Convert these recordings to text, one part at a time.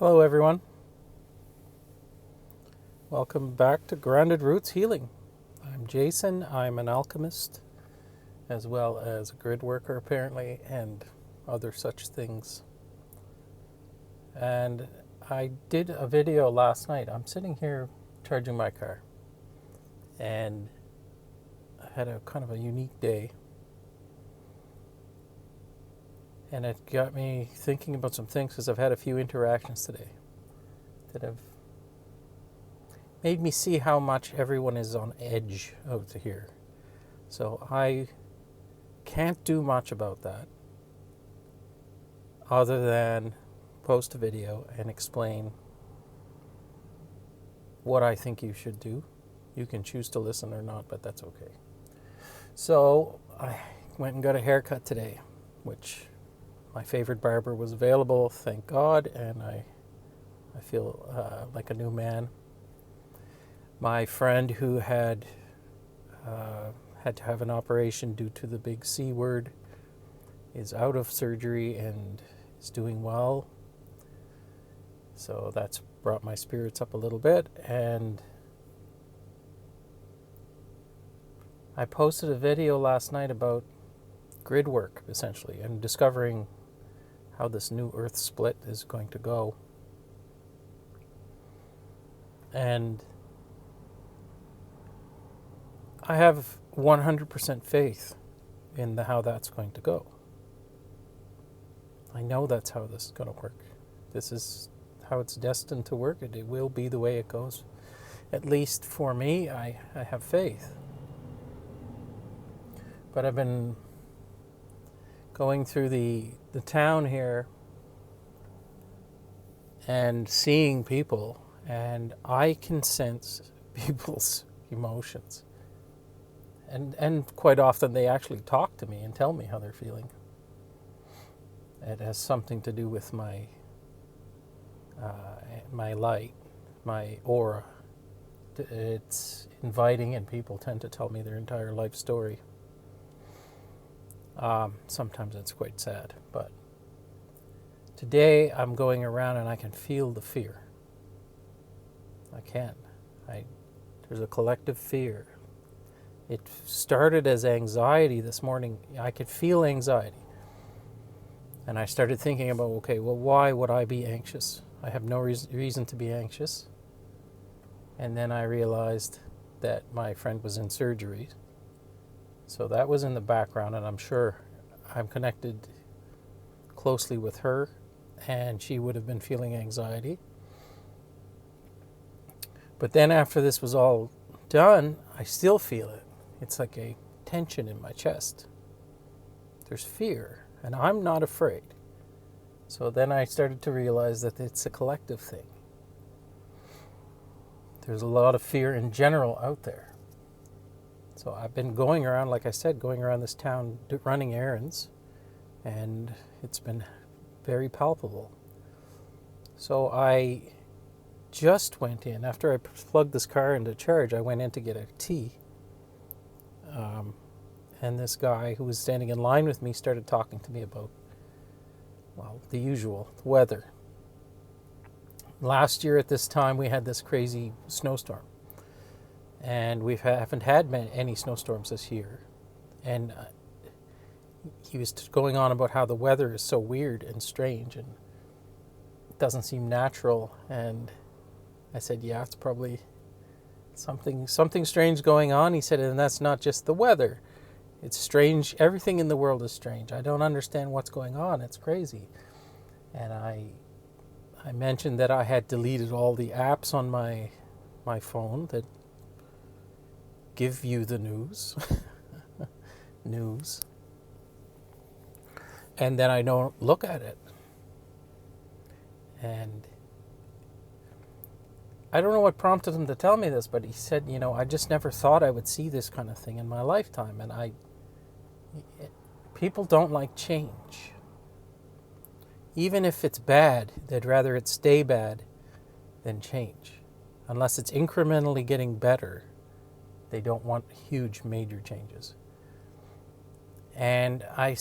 Hello, everyone. Welcome back to Grounded Roots Healing. I'm Jason. I'm an alchemist, as well as a grid worker, apparently, and other such things. And I did a video last night. I'm sitting here charging my car, and I had a kind of a unique day. And it got me thinking about some things because I've had a few interactions today that have made me see how much everyone is on edge out here. So I can't do much about that other than post a video and explain what I think you should do. You can choose to listen or not, but that's okay. So I went and got a haircut today, which my favorite barber was available, thank God, and I feel like a new man. My friend who had to have an operation due to the big C word is out of surgery and is doing well. So that's brought my spirits up a little bit. And I posted a video last night about grid work, essentially, and discovering how this new Earth split is going to go. And I have 100% faith in how that's going to go. I know that's how this is going to work. This is how it's destined to work. It will be the way it goes. At least for me, I have faith. But I've been going through the town here and seeing people, and I can sense people's emotions. And quite often they actually talk to me and tell me how they're feeling. It has something to do with my light, my aura. It's inviting, and people tend to tell me their entire life story. Sometimes it's quite sad, but today I'm going around and I can feel the fear. I can. There's a collective fear. It started as anxiety this morning. I could feel anxiety. And I started thinking about, okay, well, why would I be anxious? I have no reason to be anxious. And then I realized that my friend was in surgery. So that was in the background, and I'm sure I'm connected closely with her, and she would have been feeling anxiety. But then after this was all done, I still feel it. It's like a tension in my chest. There's fear, and I'm not afraid. So then I started to realize that it's a collective thing. There's a lot of fear in general out there. So I've been going around, like I said, going around this town running errands, and it's been very palpable. So I just went in, after I plugged this car into charge, I went in to get a tea. And this guy who was standing in line with me started talking to me about, well, the usual, the weather. Last year at this time, we had this crazy snowstorm. And we haven't had any snowstorms this year. And he was going on about how the weather is so weird and strange and it doesn't seem natural. And I said, yeah, it's probably something strange going on. He said, and that's not just the weather. It's strange. Everything in the world is strange. I don't understand what's going on. It's crazy. And I mentioned that I had deleted all the apps on my phone that give you the news. And then I don't look at it. And I don't know what prompted him to tell me this, but he said, I just never thought I would see this kind of thing in my lifetime. And people don't like change. Even if it's bad, they'd rather it stay bad than change. Unless it's incrementally getting better, they don't want huge, major changes. And I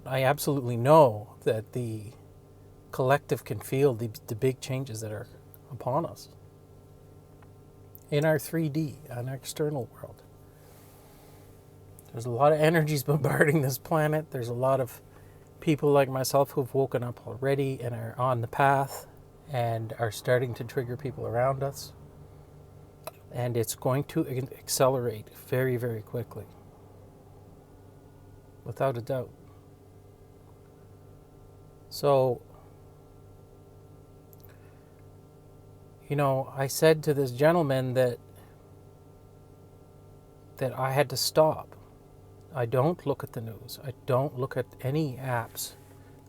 absolutely know that the collective can feel the big changes that are upon us in our 3D, on our external world. There's a lot of energies bombarding this planet. There's a lot of people like myself who've woken up already and are on the path and are starting to trigger people around us. And it's going to accelerate very, very quickly. Without a doubt. So, I said to this gentleman that I had to stop. I don't look at the news. I don't look at any apps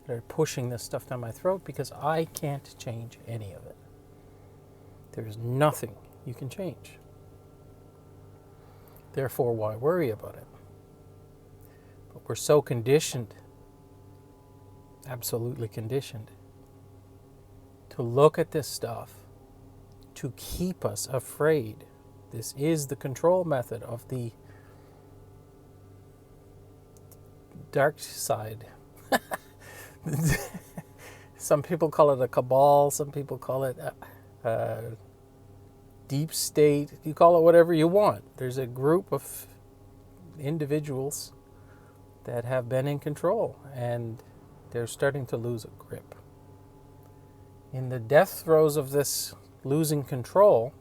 that are pushing this stuff down my throat because I can't change any of it. There's nothing you can change. Therefore, why worry about it? But we're so conditioned, absolutely conditioned, to look at this stuff, to keep us afraid. This is the control method of the dark side. Some people call it a cabal, some people call it a deep state. You call it whatever you want. There's a group of individuals that have been in control, and they're starting to lose a grip. In the death throes of this losing control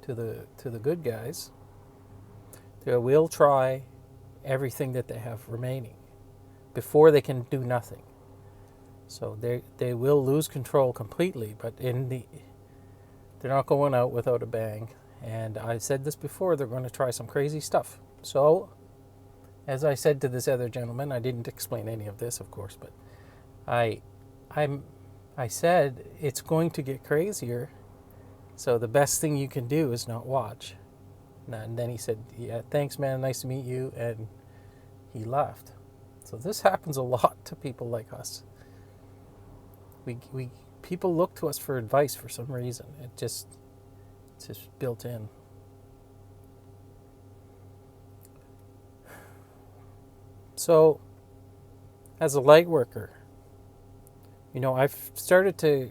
to the good guys, they will try everything that they have remaining before they can do nothing. So they will lose control completely, but they're not going out without a bang. And I said this before, they're going to try some crazy stuff. So, as I said to this other gentleman, I didn't explain any of this, of course, but I said it's going to get crazier. So the best thing you can do is not watch. And then he said, "Yeah, thanks, man. Nice to meet you." And he left. So this happens a lot to people like us. People look to us for advice for some reason. It's just built in. So, as a light worker, I've started to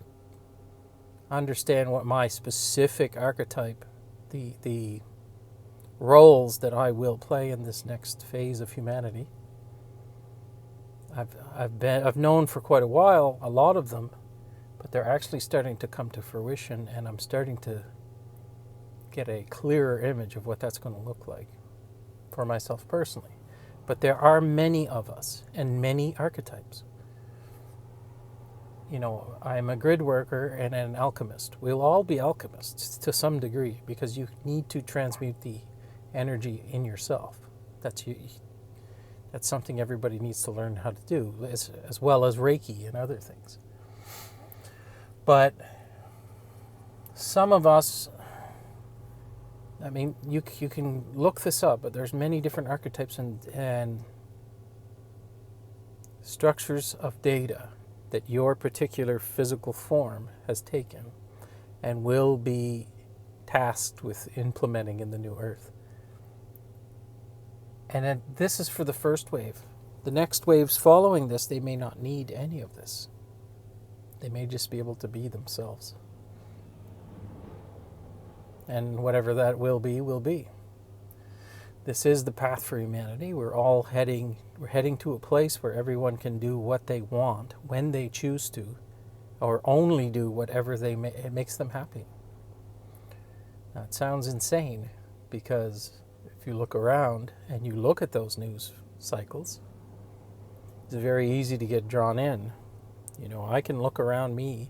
understand what my specific archetype, the roles that I will play in this next phase of humanity. I've known for quite a while a lot of them, but they're actually starting to come to fruition, and I'm starting to get a clearer image of what that's going to look like for myself personally. But there are many of us and many archetypes. I'm a grid worker and an alchemist. We'll all be alchemists to some degree because you need to transmute the energy in yourself. That's something everybody needs to learn how to do, as well as Reiki and other things. But some of us, you can look this up, but there's many different archetypes and structures of data that your particular physical form has taken and will be tasked with implementing in the new earth. And then this is for the first wave. The next waves following this, they may not need any of this. They may just be able to be themselves. And whatever that will be, will be. This is the path for humanity. We're heading to a place where everyone can do what they want, when they choose to, or only do whatever it makes them happy. Now, it sounds insane because if you look around and you look at those news cycles, it's very easy to get drawn in. I can look around me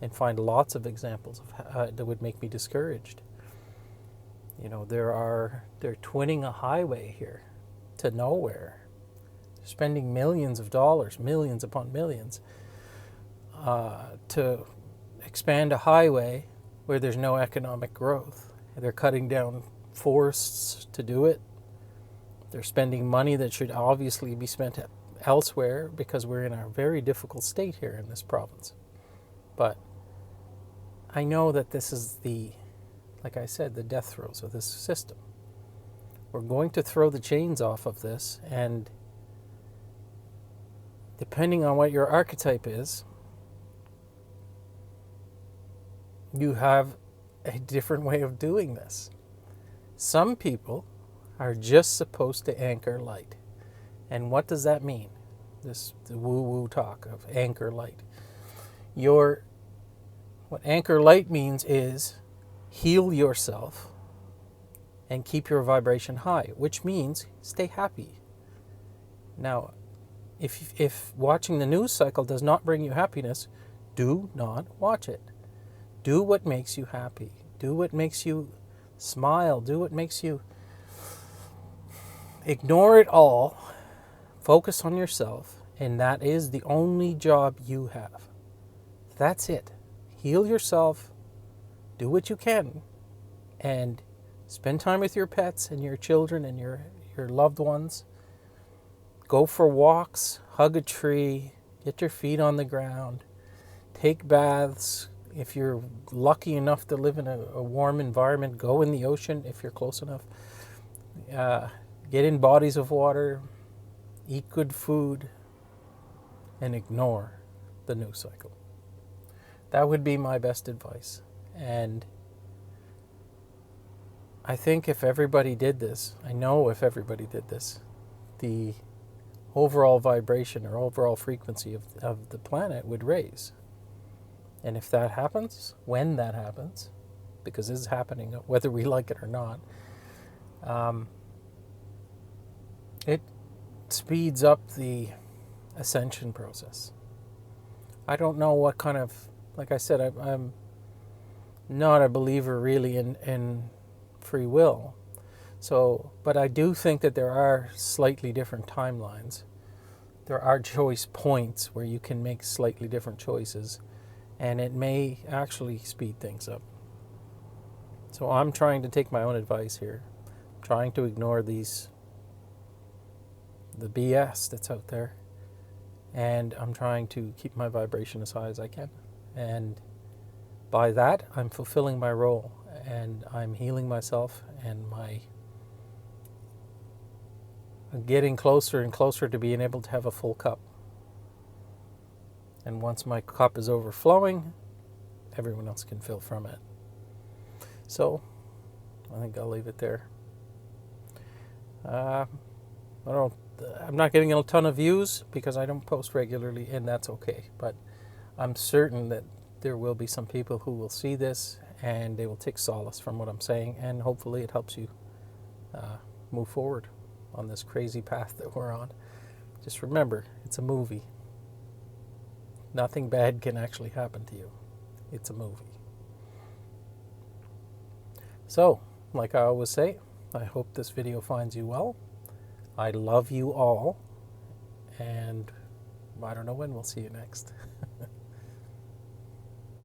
and find lots of examples of that would make me discouraged. They're twinning a highway here to nowhere. They're spending millions of dollars, millions upon millions, to expand a highway where there's no economic growth. They're cutting down forests to do it. They're spending money that should obviously be spent elsewhere because we're in a very difficult state here in this province. But I know that this is like I said, the death throes of this system. We're going to throw the chains off of this, and depending on what your archetype is, you have a different way of doing this. Some people are just supposed to anchor light. And what does that mean? The woo-woo talk of anchor light. What anchor light means is heal yourself and keep your vibration high, which means stay happy. Now, if watching the news cycle does not bring you happiness, do not watch it. Do what makes you happy. Do what makes you smile. Do what makes you ignore it all. Focus on yourself, and that is the only job you have. That's it. Heal yourself. Do what you can, and spend time with your pets and your children and your loved ones. Go for walks, hug a tree, get your feet on the ground, take baths. If you're lucky enough to live in a warm environment, go in the ocean if you're close enough. Get in bodies of water, eat good food, and ignore the news cycle. That would be my best advice. And I think if everybody did this, I know if everybody did this, the overall vibration or overall frequency of the planet would raise. And if that happens, when that happens, because this is happening whether we like it or not, it speeds up the ascension process. I don't know what kind of, like I said, I'm not a believer really in free will. So, but I do think that there are slightly different timelines. There are choice points where you can make slightly different choices, and it may actually speed things up. So I'm trying to take my own advice here. I'm trying to ignore the BS that's out there, and I'm trying to keep my vibration as high as I can. And by that, I'm fulfilling my role, and I'm healing myself, and I'm getting closer and closer to being able to have a full cup. And once my cup is overflowing, everyone else can fill from it. So, I think I'll leave it there. I'm not getting a ton of views because I don't post regularly, and that's okay. But I'm certain that there will be some people who will see this and they will take solace from what I'm saying, and hopefully it helps you move forward on this crazy path that we're on. Just remember, it's a movie. Nothing bad can actually happen to you. It's a movie. So, like I always say, I hope this video finds you well. I love you all, and I don't know when we'll see you next.